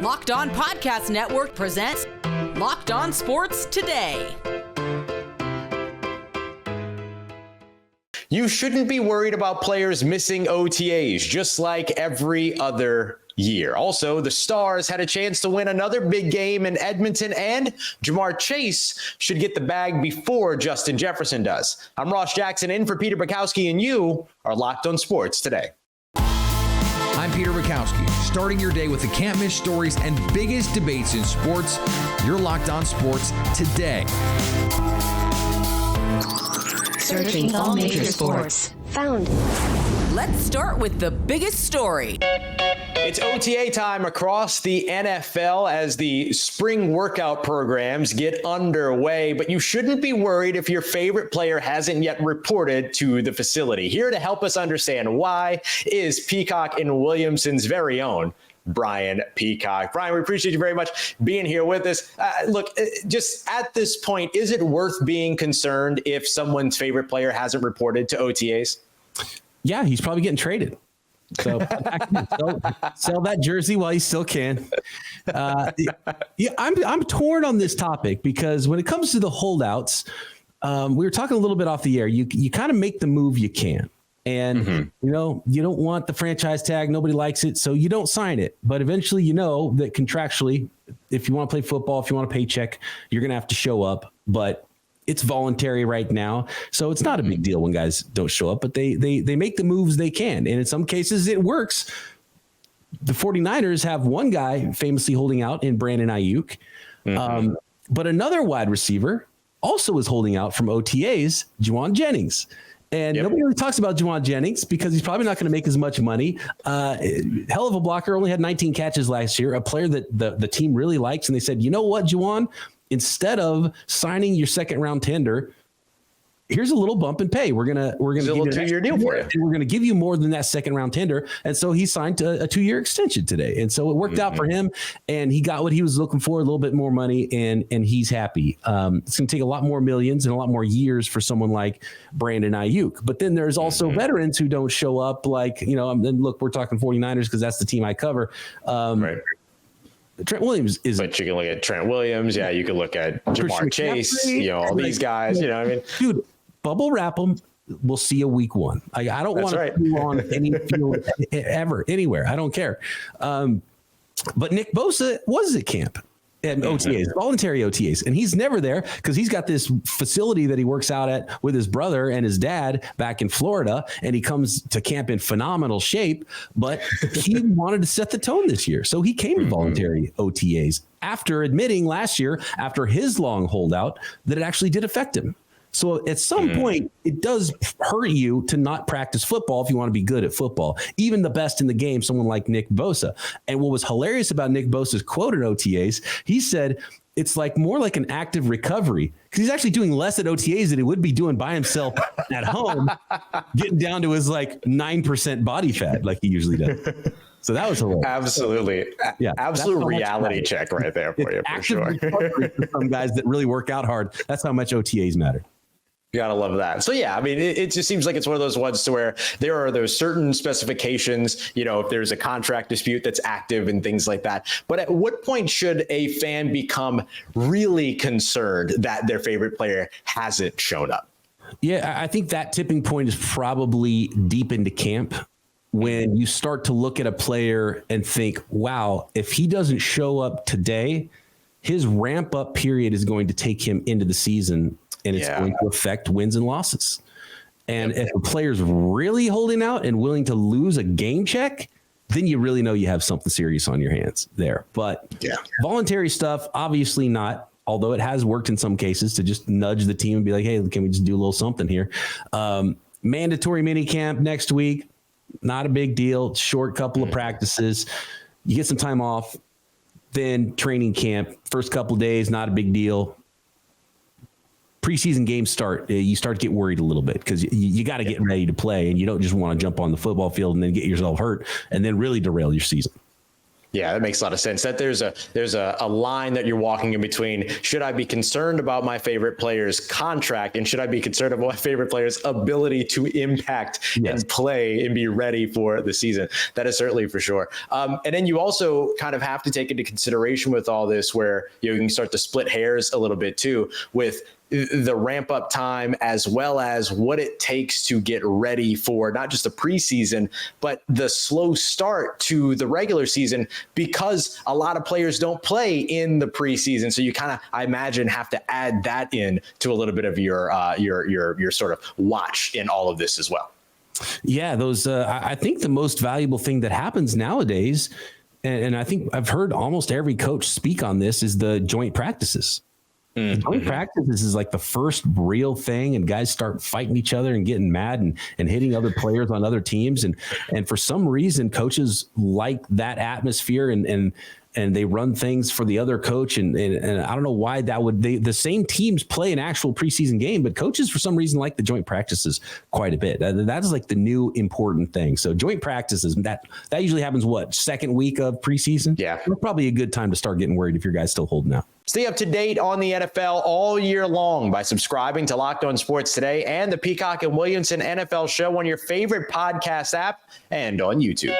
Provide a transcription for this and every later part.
Locked On Podcast Network presents Locked On Sports Today. You shouldn't be worried about players missing OTAs, just like every other year. Also, the Stars had a chance to win another big game in Edmonton, and Jamar Chase should get the bag before Justin Jefferson does. I'm Ross Jackson in for Peter Bukowski, and you are Locked On Sports Today. I'm Peter Bukowski, starting your day with the can't-miss stories and biggest debates in sports. You're Locked On Sports Today. Searching all major sports. Found. Let's start with the biggest story. It's OTA time across the NFL as the spring workout programs get underway, but you shouldn't be worried if your favorite player hasn't yet reported to the facility. Here to help us understand why is Peacock and Williamson's very own Brian Peacock. Brian, we appreciate you very much being here with us. Look, just at this point, is it worth being concerned if someone's favorite player hasn't reported to OTAs? Yeah, he's probably getting traded. So sell that jersey while you still can. I'm torn on this topic because when it comes to the holdouts, we were talking a little bit off the air. You kind of make the move you can. And, you don't want the franchise tag. Nobody likes it. So you don't sign it. But eventually, you know that contractually, if you want to play football, if you want a paycheck, you're going to have to show up. But it's voluntary right now. So it's not a big deal when guys don't show up. But they make the moves they can. And in some cases, it works. The 49ers have one guy famously holding out in Brandon Ayuk. But another wide receiver also is holding out from OTAs, Juwan Jennings. And nobody really talks about Juwan Jennings because he's probably not going to make as much money. Hell of a blocker, only had 19 catches last year, a player that the team really likes. And they said, you know what, Juwan, instead of signing your second round tender, here's a little bump in pay. We're gonna give you a 2-year deal for you. And we're going to give you more than that second round tender. And so he signed a 2-year extension today. And so it worked out for him. And he got what he was looking for, a little bit more money, and he's happy. It's going to take a lot more millions and a lot more years for someone like Brandon Ayuk. But then there's also veterans who don't show up, like, and look, we're talking 49ers because that's the team I cover. Right. Trent Williams is. But you can look at Trent Williams. Yeah, you can look at Jamar Chase. All these guys. Dude, bubble wrap them. We'll see you week one. I don't want to be on any field ever, anywhere. I don't care. But Nick Bosa was at camp at OTAs, voluntary OTAs, and he's never there because he's got this facility that he works out at with his brother and his dad back in Florida, and he comes to camp in phenomenal shape. But he wanted to set the tone this year, so he came to voluntary OTAs after admitting last year, after his long holdout, that it actually did affect him. So at some point, it does hurt you to not practice football if you want to be good at football. Even the best in the game, someone like Nick Bosa. And what was hilarious about Nick Bosa's quote at OTAs, he said it's more like an active recovery because he's actually doing less at OTAs than he would be doing by himself at home, getting down to his 9% body fat like he usually does. So that was hilarious. Absolutely. Yeah. Absolute reality check right there for you, for sure. For some guys that really work out hard. That's how much OTAs matter. You gotta love that. So yeah, I mean, it just seems like it's one of those ones to where there are those certain specifications, if there's a contract dispute that's active and things like that. But at what point should a fan become really concerned that their favorite player hasn't shown up? Yeah, I think that tipping point is probably deep into camp when you start to look at a player and think, wow, if he doesn't show up today, his ramp up period is going to take him into the season. And it's going to affect wins and losses. And if a player's really holding out and willing to lose a game check, then you really know you have something serious on your hands there. But voluntary stuff, obviously not, although it has worked in some cases to just nudge the team and be like, hey, can we just do a little something here? Mandatory mini camp next week, not a big deal. Short couple of practices. You get some time off. Then training camp, first couple of days, not a big deal. Preseason games start, you start to get worried a little bit because you got to get ready to play, and you don't just want to jump on the football field and then get yourself hurt and then really derail your season. Yeah, that makes a lot of sense. That there's a line that you're walking in between. Should I be concerned about my favorite player's contract, and should I be concerned about my favorite player's ability to impact and play and be ready for the season? That is certainly for sure. And then you also kind of have to take into consideration with all this, where you can start to split hairs a little bit too, with the ramp up time, as well as what it takes to get ready for not just the preseason, but the slow start to the regular season, because a lot of players don't play in the preseason. So you kind of, I imagine, have to add that in to a little bit of your sort of watch in all of this as well. Yeah, those, I think the most valuable thing that happens nowadays, and I think I've heard almost every coach speak on this, is the joint practices. Joint practices is like the first real thing, and guys start fighting each other and getting mad and hitting other players on other teams. And for some reason, coaches like that atmosphere and they run things for the other coach. And I don't know why that would, the same teams play an actual preseason game, but coaches for some reason like the joint practices quite a bit. That is like the new important thing. So joint practices, that usually happens, second week of preseason? Yeah. Probably a good time to start getting worried if your guy's still holding out. Stay up to date on the NFL all year long by subscribing to Locked On Sports Today and the Peacock and Williamson NFL Show on your favorite podcast app and on YouTube.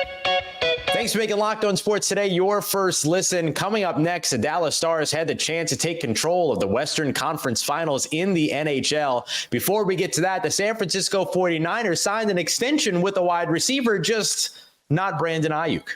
Thanks for making Locked On Sports Today your first listen. Coming up next, the Dallas Stars had the chance to take control of the Western Conference Finals in the NHL. Before we get to that, the San Francisco 49ers signed an extension with a wide receiver, just not Brandon Ayuk.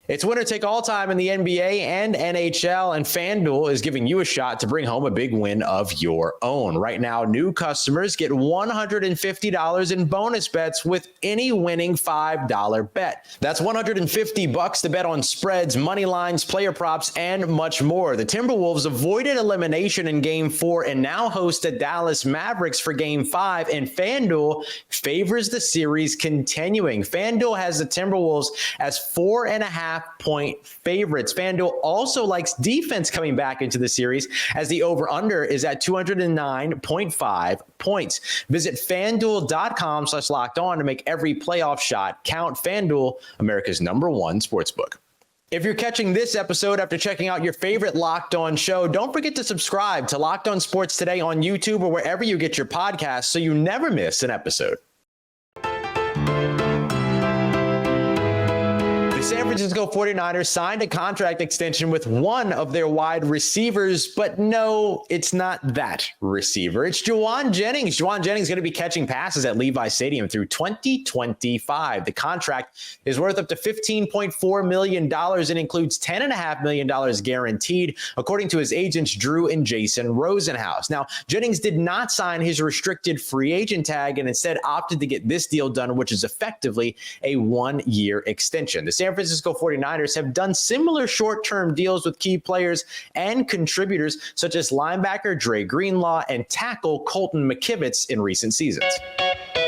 It's winner take all time in the NBA and NHL, and FanDuel is giving you a shot to bring home a big win of your own. Right now, new customers get $150 in bonus bets with any winning $5 bet. That's $150 to bet on spreads, money lines, player props, and much more. The Timberwolves avoided elimination in Game 4 and now host the Dallas Mavericks for Game 5, and FanDuel favors the series continuing. FanDuel has the Timberwolves as 4.5-point favorites. FanDuel also likes defense coming back into the series, as the over-under is at 209.5 points. Visit FanDuel.com/lockedon to make every playoff shot count. FanDuel, America's #1 sportsbook. If you're catching this episode after checking out your favorite Locked On show, don't forget to subscribe to Locked On Sports Today on YouTube or wherever you get your podcasts so you never miss an episode. San Francisco 49ers signed a contract extension with one of their wide receivers, but no, it's not that receiver. It's Jauan Jennings. Jauan Jennings is going to be catching passes at Levi Stadium through 2025. The contract is worth up to $15.4 million and includes $10.5 million guaranteed, according to his agents Drew and Jason Rosenhaus. Now, Jennings did not sign his restricted free agent tag and instead opted to get this deal done, which is effectively a one-year extension. The San Francisco 49ers have done similar short-term deals with key players and contributors such as linebacker Dre Greenlaw and tackle Colton McKivitz in recent seasons.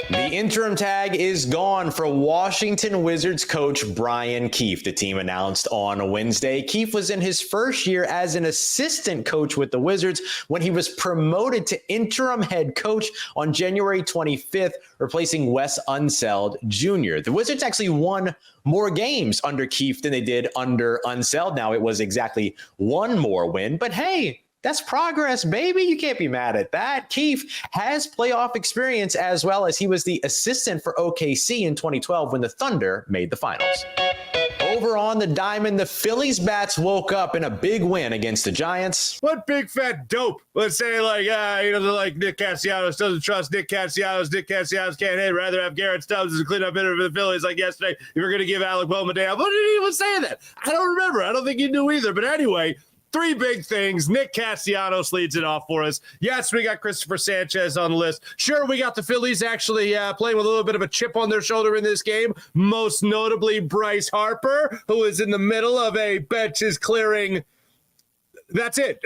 The interim tag is gone for Washington Wizards coach Brian Keefe, the team announced on Wednesday. Keefe was in his first year as an assistant coach with the Wizards when he was promoted to interim head coach on January 25th, replacing Wes Unseld Jr. The Wizards actually won more games under Keefe than they did under Unseld. Now, it was exactly one more win, but hey, that's progress, baby. You can't be mad at that. Keefe has playoff experience, as well as he was the assistant for OKC in 2012 when the Thunder made the finals. Over on the diamond, the Phillies bats woke up in a big win against the Giants. What big fat dope? Let's say they're like Nick Castellanos doesn't trust Nick Castellanos. Nick Castellanos can't hit. Rather have Garrett Stubbs as a cleanup hitter for the Phillies like yesterday. If you're going to give Alec Bowman a day off, what did he even say that? I don't remember. I don't think he knew either. But anyway, three big things. Nick Castellanos leads it off for us. Yes, we got Christopher Sanchez on the list. Sure, we got the Phillies actually playing with a little bit of a chip on their shoulder in this game. Most notably, Bryce Harper, who is in the middle of a benches clearing. That's it.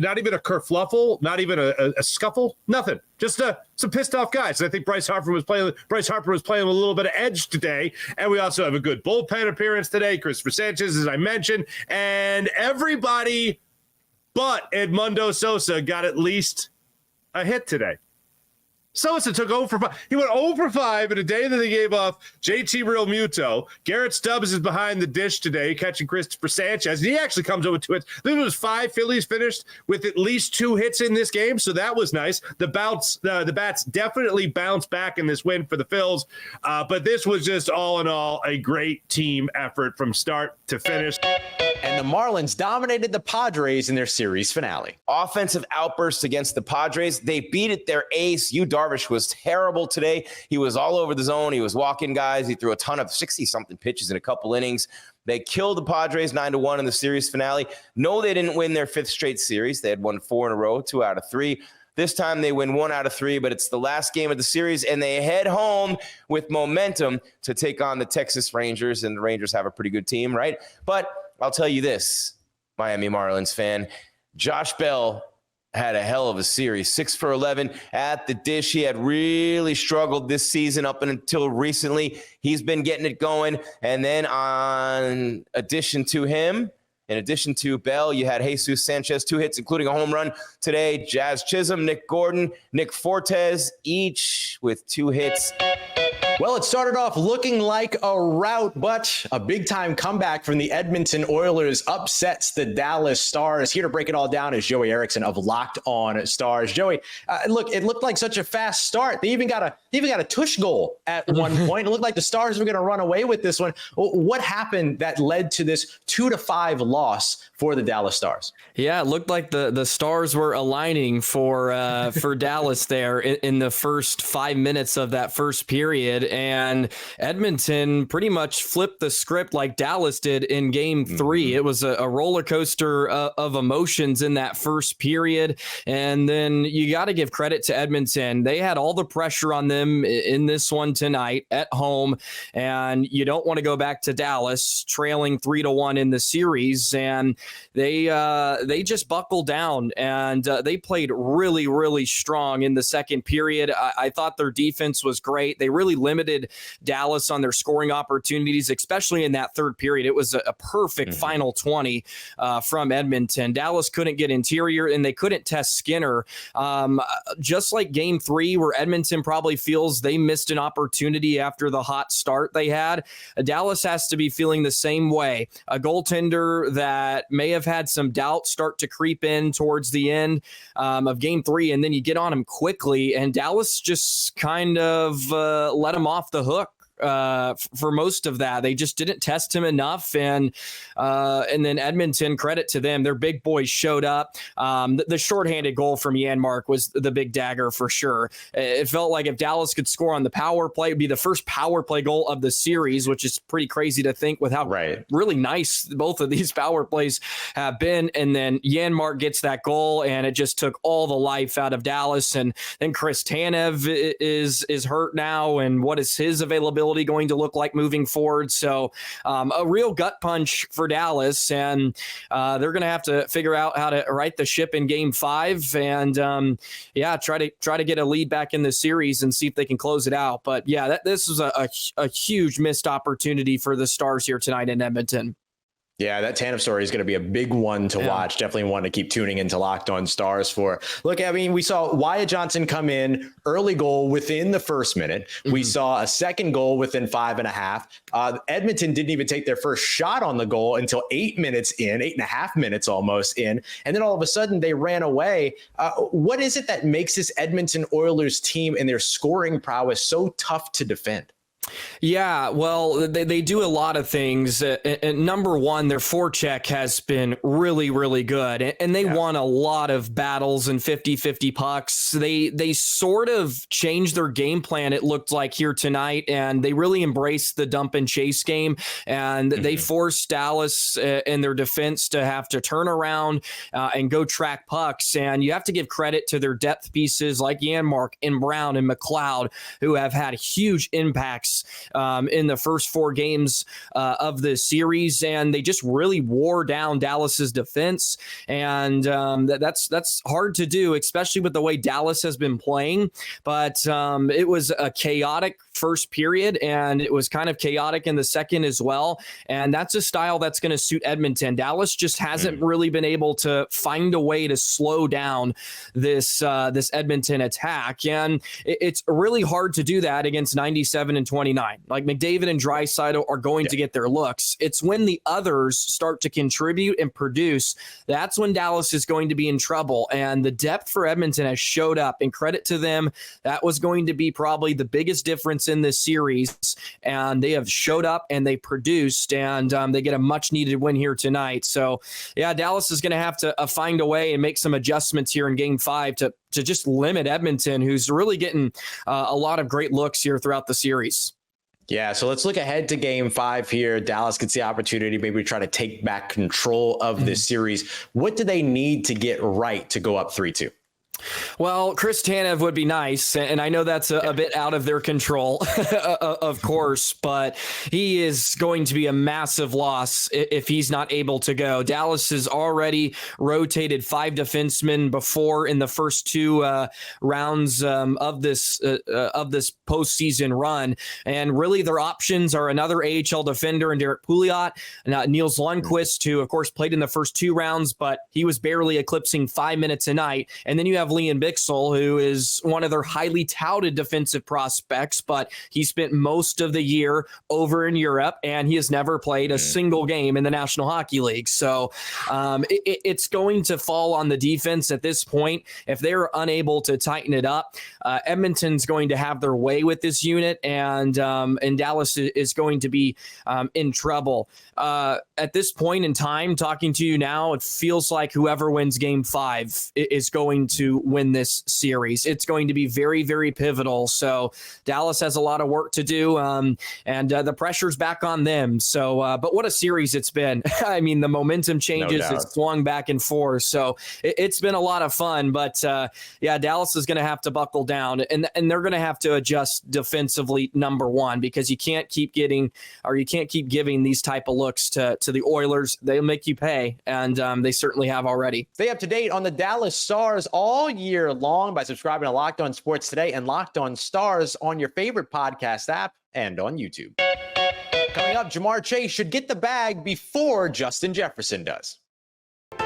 Not even a kerfluffle, not even a scuffle, nothing. Just some pissed off guys. I think Bryce Harper was playing with a little bit of edge today. And we also have a good bullpen appearance today. Christopher Sanchez, as I mentioned, and everybody but Edmundo Sosa got at least a hit today. Sosa took 0 for 5. He went 0 for 5 in a day that they gave off JT Realmuto. Garrett Stubbs is behind the dish today, catching Christopher Sanchez. He actually comes up with 2 hits. I think it was 5 Phillies finished with at least 2 hits in this game, so that was nice. The bats definitely bounced back in this win for the Phils, but this was just all in all a great team effort from start to finish. And the Marlins dominated the Padres in their series finale. Offensive outbursts against the Padres. They beat it. Their ace, Yu Darvish, was terrible today. He was all over the zone. He was walking guys. He threw a ton of 60-something pitches in a couple innings. They killed the Padres 9-1 in the series finale. No, they didn't win their 5th straight series. They had won 4 in a row, 2 out of 3. This time they win 1 out of 3, but it's the last game of the series, and they head home with momentum to take on the Texas Rangers, and the Rangers have a pretty good team, right? But I'll tell you this, Miami Marlins fan, Josh Bell had a hell of a series, 6 for 11 at the dish. He had really struggled this season up until recently. He's been getting it going. And then in addition to Bell, you had Jesus Sanchez, 2 hits, including a home run today. Jazz Chisholm, Nick Gordon, Nick Fortes, each with 2 hits. Well, it started off looking like a rout, but a big-time comeback from the Edmonton Oilers upsets the Dallas Stars. Here to break it all down is Joey Erickson of Locked On Stars. Joey, look, it looked like such a fast start. They even got a tush goal at one point. It looked like the Stars were going to run away with this one. What happened that led to this 2-5 loss for the Dallas Stars? Yeah, it looked like the stars were aligning for Dallas there in the first 5 minutes of that first period. And Edmonton pretty much flipped the script like Dallas did in game 3. It was a roller coaster of emotions in that first period. And then you got to give credit to Edmonton. They had all the pressure on them in this one tonight at home. And you don't want to go back to Dallas trailing 3-1 in the series. And they just buckled down, and they played really, really strong in the second period. I thought their defense was great. They really limited Dallas on their scoring opportunities, especially in that third period. It was a perfect final 20 from Edmonton. Dallas couldn't get interior, and they couldn't test Skinner. Just like game 3, where Edmonton probably feels they missed an opportunity after the hot start they had, Dallas has to be feeling the same way. A goaltender that may have had some doubt start to creep in towards the end of game 3, and then you get on them quickly, and Dallas just kind of let them off the hook for most of that. They just didn't test him enough, and then Edmonton, credit to them, their big boys showed up. The shorthanded goal from Janmark was the big dagger for sure. It felt like if Dallas could score on the power play, it'd be the first power play goal of the series, which is pretty crazy to think with how really nice both of these power plays have been. And then Janmark gets that goal, and it just took all the life out of Dallas. And then Chris Tanev is hurt now, and what is his availability going to look like moving forward? So a real gut punch for Dallas, and they're going to have to figure out how to right the ship in game 5 and try to get a lead back in the series and see if they can close it out. But yeah, this was a huge missed opportunity for the Stars here tonight in Edmonton. Yeah, that Tanev story is going to be a big one to watch. Definitely one to keep tuning into Locked On Stars for. Look, I mean, we saw Wyatt Johnson come in, early goal within the first minute. We saw a second goal within 5.5. Edmonton didn't even take their first shot on the goal until 8 minutes in, 8.5 minutes almost in. And then all of a sudden they ran away. What is it that makes this Edmonton Oilers team and their scoring prowess so tough to defend? Yeah, well, they do a lot of things. And number one, their forecheck has been really, really good. And they won a lot of battles and 50-50 pucks. They sort of changed their game plan, it looked like, here tonight. And they really embraced the dump and chase game. And they forced Dallas and their defense to have to turn around and go track pucks. And you have to give credit to their depth pieces like Janmark and Brown and McLeod, who have had huge impacts points in the first 4 games of the series, and they just really wore down Dallas's defense. And that's hard to do, especially with the way Dallas has been playing. But it was a chaotic first period, and it was kind of chaotic in the second as well. And that's a style that's going to suit Edmonton. Dallas just hasn't really been able to find a way to slow down this Edmonton attack. And it's really hard to do that against 97 and 29. Like McDavid and Draisaitl are going to get their looks. It's when the others start to contribute and produce, that's when Dallas is going to be in trouble. And the depth for Edmonton has showed up, and credit to them. That was going to be probably the biggest difference in this series. And they have showed up and they produced, and they get a much needed win here tonight. So yeah, Dallas is going to have to find a way and make some adjustments here in game 5 to just limit Edmonton, who's really getting a lot of great looks here throughout the series. Yeah, so let's look ahead to game 5 here. Dallas gets the opportunity maybe try to take back control of this series. What do they need to get right to go up 3-2? Well, Chris Tanev would be nice, and I know that's a bit out of their control, of course, but he is going to be a massive loss if he's not able to go. Dallas has already rotated 5 defensemen before in the first 2 rounds of this postseason run, and really their options are another AHL defender in Derek Pouliot, Niels Lundqvist, who of course played in the first 2 rounds, but he was barely eclipsing 5 minutes a night, and then you have Liam Bixel, who is one of their highly touted defensive prospects, but he spent most of the year over in Europe, and he has never played a single game in the National Hockey League. So it's going to fall on the defense at this point. If they're unable to tighten it up, Edmonton's going to have their way with this unit, and Dallas is going to be in trouble. At this point in time, talking to you now, it feels like whoever wins game 5 is going to win this series. It's going to be very, very pivotal. So Dallas has a lot of work to do, and the pressure's back on them. So, but what a series it's been. I mean, the momentum changes. It's swung back and forth. So it's been a lot of fun. But yeah, Dallas is going to have to buckle down, and they're going to have to adjust defensively, number one, because you can't keep giving these type of looks to the Oilers. They'll make you pay, and they certainly have already. Stay up to date on the Dallas Stars all year long by subscribing to Locked On Sports Today and Locked On Stars on your favorite podcast app and on YouTube. Coming up, Jamar Chase should get the bag before Justin Jefferson does. The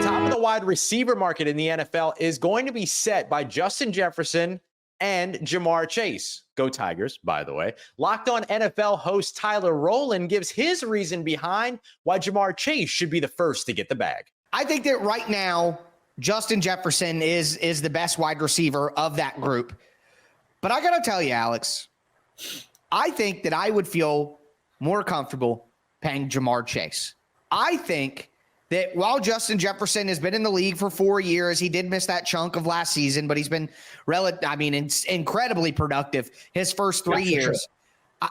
top of the wide receiver market in the NFL is going to be set by Justin Jefferson and Jamar Chase. Go Tigers, by the way. Locked On NFL host Tyler Rowland gives his reason behind why Jamar Chase should be the first to get the bag. I think that right now, Justin Jefferson is the best wide receiver of that group. But I got to tell you, Alex, I think that I would feel more comfortable paying Jamar Chase. I think that while Justin Jefferson has been in the league for 4 years, he did miss that chunk of last season, but he's been incredibly productive his first 3 years. Sure.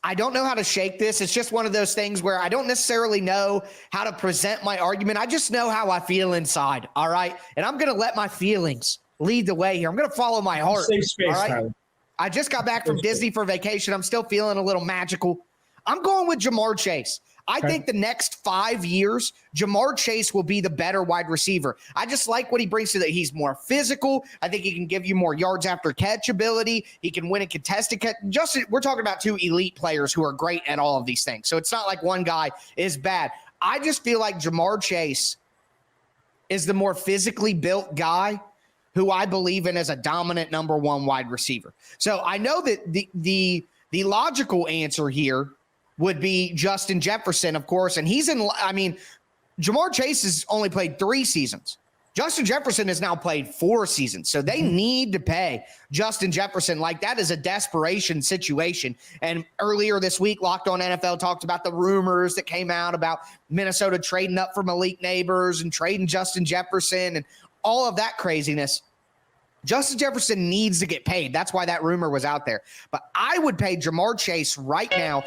I don't know how to shake this. It's just one of those things where I don't necessarily know how to present my argument. I just know how I feel inside. All right. And I'm going to let my feelings lead the way here. I'm going to follow my heart. Safe space, all right? Tyler. I just got back from Disney for vacation. I'm still feeling a little magical. I'm going with Jamar Chase. I think the next 5 years, Jamar Chase will be the better wide receiver. I just like what he brings to that. He's more physical. I think he can give you more yards after catch ability. He can win a contested catch. We're talking about 2 elite players who are great at all of these things. So it's not like one guy is bad. I just feel like Jamar Chase is the more physically built guy who I believe in as a dominant number 1 wide receiver. So I know that the logical answer here would be Justin Jefferson, of course. And Jamar Chase has only played 3 seasons. Justin Jefferson has now played 4 seasons. So they need to pay Justin Jefferson. Like, that is a desperation situation. And earlier this week, Locked On NFL talked about the rumors that came out about Minnesota trading up for Malik Neighbors and trading Justin Jefferson and all of that craziness. Justin Jefferson needs to get paid. That's why that rumor was out there. But I would pay Jamar Chase right now.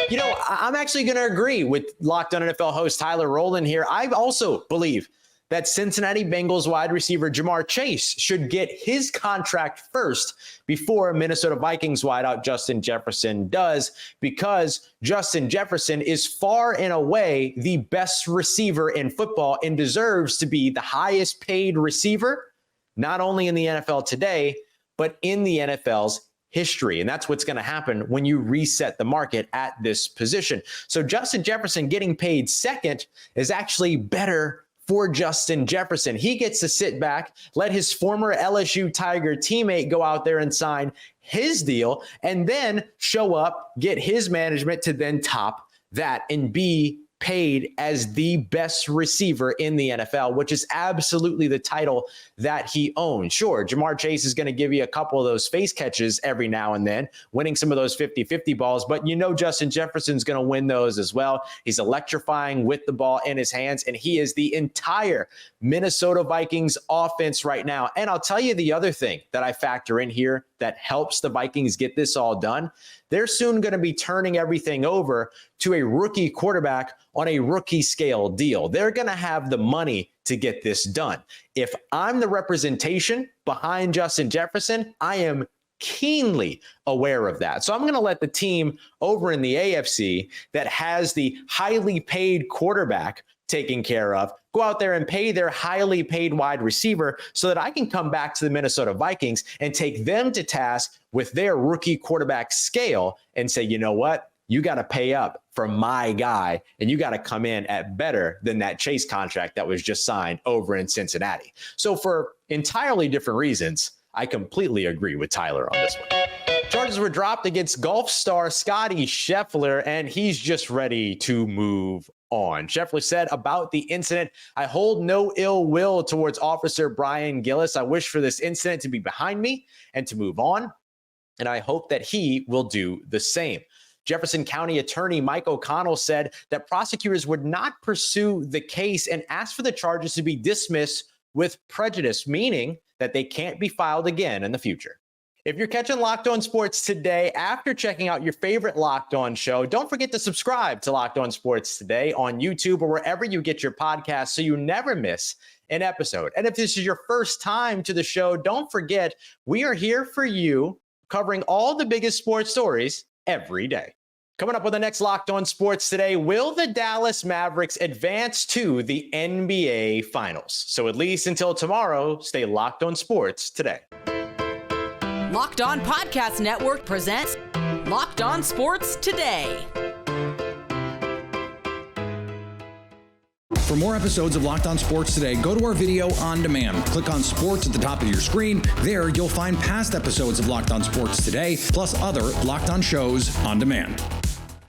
You know, I'm actually going to agree with Locked On NFL host Tyler Rowland here. I also believe that Cincinnati Bengals wide receiver Jamar Chase should get his contract first before Minnesota Vikings wideout Justin Jefferson does, because Justin Jefferson is far and away the best receiver in football and deserves to be the highest paid receiver, not only in the NFL today, but in the NFL's history. And that's what's going to happen when you reset the market at this position. So Justin Jefferson getting paid second is actually better for Justin Jefferson. He gets to sit back, let his former LSU Tiger teammate go out there and sign his deal, and then show up, get his management to then top that and be paid as the best receiver in the NFL, which is absolutely the title that he owns. Sure, Jamar Chase is going to give you a couple of those face catches every now and then, winning some of those 50-50 balls, but you know Justin Jefferson's going to win those as well. He's electrifying with the ball in his hands, and he is the entire Minnesota Vikings offense right now. And I'll tell you the other thing that I factor in here that helps the Vikings get this all done. They're soon going to be turning everything over to a rookie quarterback on a rookie scale deal. They're going to have the money to get this done. If I'm the representation behind Justin Jefferson, I am keenly aware of that. So I'm going to let the team over in the AFC that has the highly paid quarterback taken care of go out there and pay their highly paid wide receiver so that I can come back to the Minnesota Vikings and take them to task with their rookie quarterback scale and say, you know what? You got to pay up for my guy, and you got to come in at better than that Chase contract that was just signed over in Cincinnati. So for entirely different reasons, I completely agree with Tyler on this one. Charges were dropped against golf star Scottie Scheffler, and he's just ready to move on. Scheffler said about the incident, "I hold no ill will towards Officer Brian Gillis. I wish for this incident to be behind me and to move on, and I hope that he will do the same." Jefferson County Attorney Mike O'Connell said that prosecutors would not pursue the case and asked for the charges to be dismissed with prejudice, meaning that they can't be filed again in the future. If you're catching Locked On Sports today after checking out your favorite Locked On show, don't forget to subscribe to Locked On Sports Today on YouTube or wherever you get your podcasts so you never miss an episode. And if this is your first time to the show, don't forget we are here for you, covering all the biggest sports stories every day. Coming up with the next Locked On Sports Today, will the Dallas Mavericks advance to the NBA Finals? So at least until tomorrow, stay Locked On Sports Today. Locked On Podcast Network presents Locked On Sports Today. For more episodes of Locked On Sports Today, go to our video on demand. Click on Sports at the top of your screen. There, you'll find past episodes of Locked On Sports Today, plus other Locked On shows on demand.